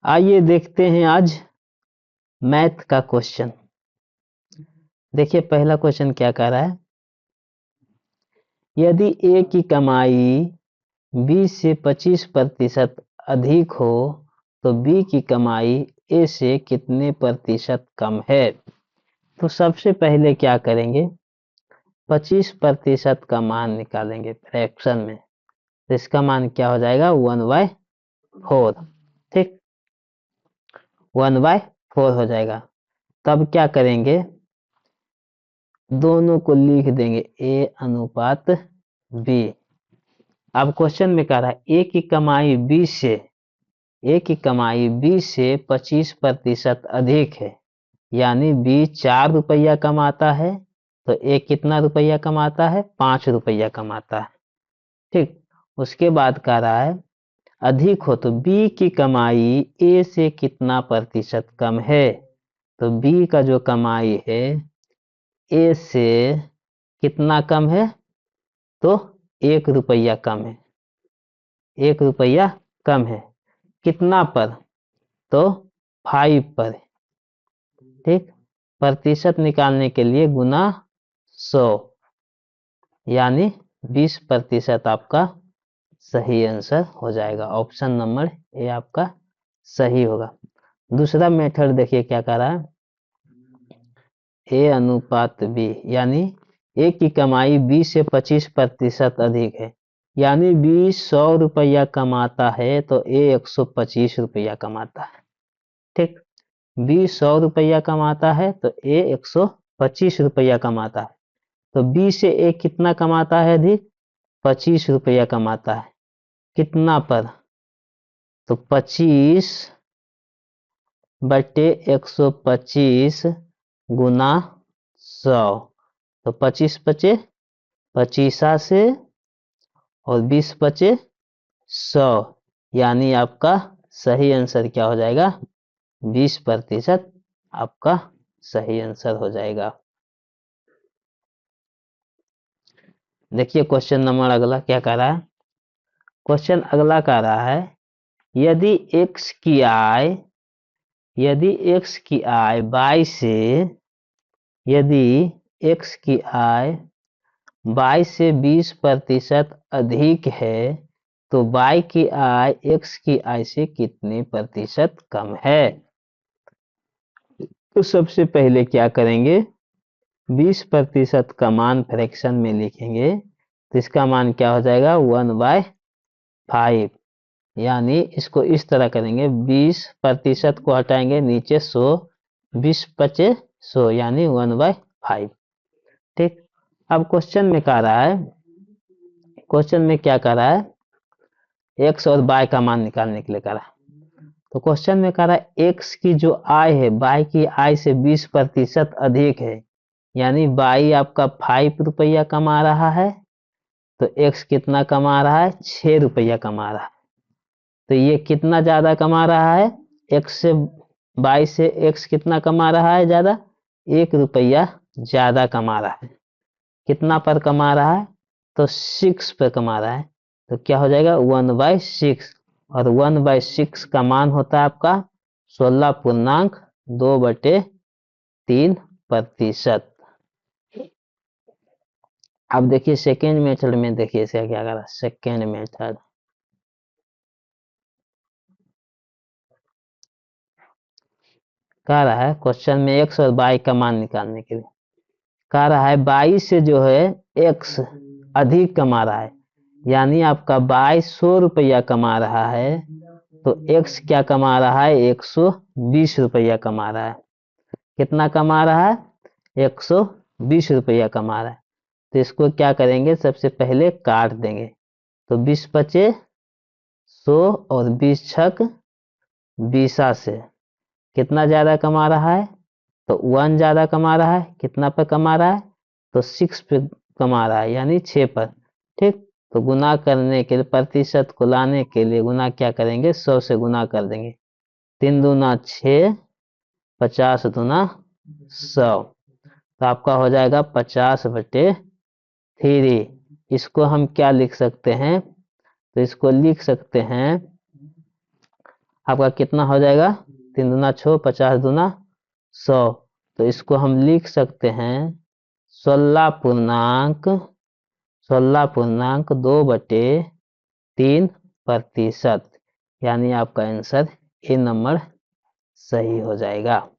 आइए देखते हैं आज मैथ का क्वेश्चन। देखिए पहला क्वेश्चन क्या कह रहा है, यदि ए की कमाई 20 से 25% अधिक हो तो बी की कमाई ए से कितने प्रतिशत कम है। तो सबसे पहले क्या करेंगे, 25% का मान निकालेंगे फ्रैक्शन में, तो इसका मान क्या हो जाएगा 1/4। ठीक, 1/4 हो जाएगा। तब क्या करेंगे, दोनों को लिख देंगे ए अनुपात बी। अब क्वेश्चन में कह रहा है ए की कमाई 20 से 25% अधिक है, यानी बी 4 रुपया कमाता है तो ए कितना रुपया कमाता है, 5 रुपया कमाता है। ठीक, उसके बाद कह रहा है अधिक हो तो बी की कमाई ए से कितना प्रतिशत कम है। तो बी का जो कमाई है ए से कितना कम है, तो 1 रुपया कम है, 1 रुपया कम है। कितना पर, तो 5 पर। ठीक, प्रतिशत निकालने के लिए गुना 100, यानी 20% आपका सही आंसर हो जाएगा। ऑप्शन नंबर ए आपका सही होगा। दूसरा मेथड देखिए क्या कह रहा है, ए अनुपात बी, यानी ए की कमाई 20 से 25% अधिक है, यानी बी 100 रुपया कमाता है तो ए 125 रुपया कमाता है। ठीक, बी 100 रुपया कमाता है तो ए 125 रुपया कमाता है। तो बी से ए कितना कमाता है अधिक, 25 रुपया कमाता है। कितना पर, तो 25/125 गुना 100, तो 25 बचे 25 से और 20 बचे 100, यानी आपका सही आंसर क्या हो जाएगा, 20% आपका सही आंसर हो जाएगा। देखिए क्वेश्चन नंबर अगला क्या कह रहा है, क्वेश्चन अगला कह रहा है यदि x की आय 22 से, यदि x की आय 22 से 20% अधिक है तो y की आय x की आय से कितने प्रतिशत कम है। तो सबसे पहले क्या करेंगे, 20% का मान फ्रैक्शन में लिखेंगे, तो इसका मान क्या हो जाएगा 1/5, यानी इसको इस तरह करेंगे, 20% को हटाएंगे नीचे 100, 20 बचे 100, यानी 1/5। ठीक, अब क्वेश्चन में कह रहा है, क्वेश्चन में क्या कह रहा है, एक्स और वाई का मान निकालने के लिए कह रहा है। तो क्वेश्चन में कह रहा है एक्स की जो आय है वाई की आय से 20% अधिक है, यानी वाई आपका 5 रुपया कमा रहा है तो एक्स कितना कमा रहा है, 6 रुपया कमा रहा है। तो ये कितना ज्यादा कमा रहा है, एक्स से, वाई से एक्स कितना कमा रहा है ज्यादा, 1 रुपया ज्यादा कमा रहा है। कितना पर कमा रहा है, तो 6 पर कमा रहा है। तो क्या हो जाएगा 1/6, और 1/6 का मान होता है आपका 16.2/3%। अब देखिए सेकेंड मेथड में, देखिए इसका क्या करा, सेकेंड मेथड कह रहा है क्वेश्चन में एक्स और वाई का मान निकालने के लिए कह रहा है, वाई से जो है एक्स अधिक कमा रहा है, यानी आपका वाई 100 रुपया कमा रहा है तो एक्स क्या कमा रहा है, 120 रुपया कमा रहा है। कितना कमा रहा है, 120 रुपया कमा रहा है। तो इसको क्या करेंगे, सबसे पहले काट देंगे, तो 20 बचे 100 और 20 छक 20 से कितना ज्यादा कमा रहा है, तो 1 ज्यादा कमा रहा है। कितना पर कमा रहा है, तो 6 पे कमा रहा है, यानी 6 पर। ठीक, तो गुना करने के लिए, प्रतिशत को लाने के लिए गुना क्या करेंगे, 100 से गुना कर देंगे, 3 दूना 6, 50 दूना 100, तो आपका हो जाएगा 50/3। इसको हम क्या लिख सकते हैं, तो इसको लिख सकते हैं आपका कितना हो जाएगा, 3 दूना 6, 50 दूना 100। तो इसको हम लिख सकते हैं 16.2/3%, यानी आपका आंसर ए नंबर सही हो जाएगा।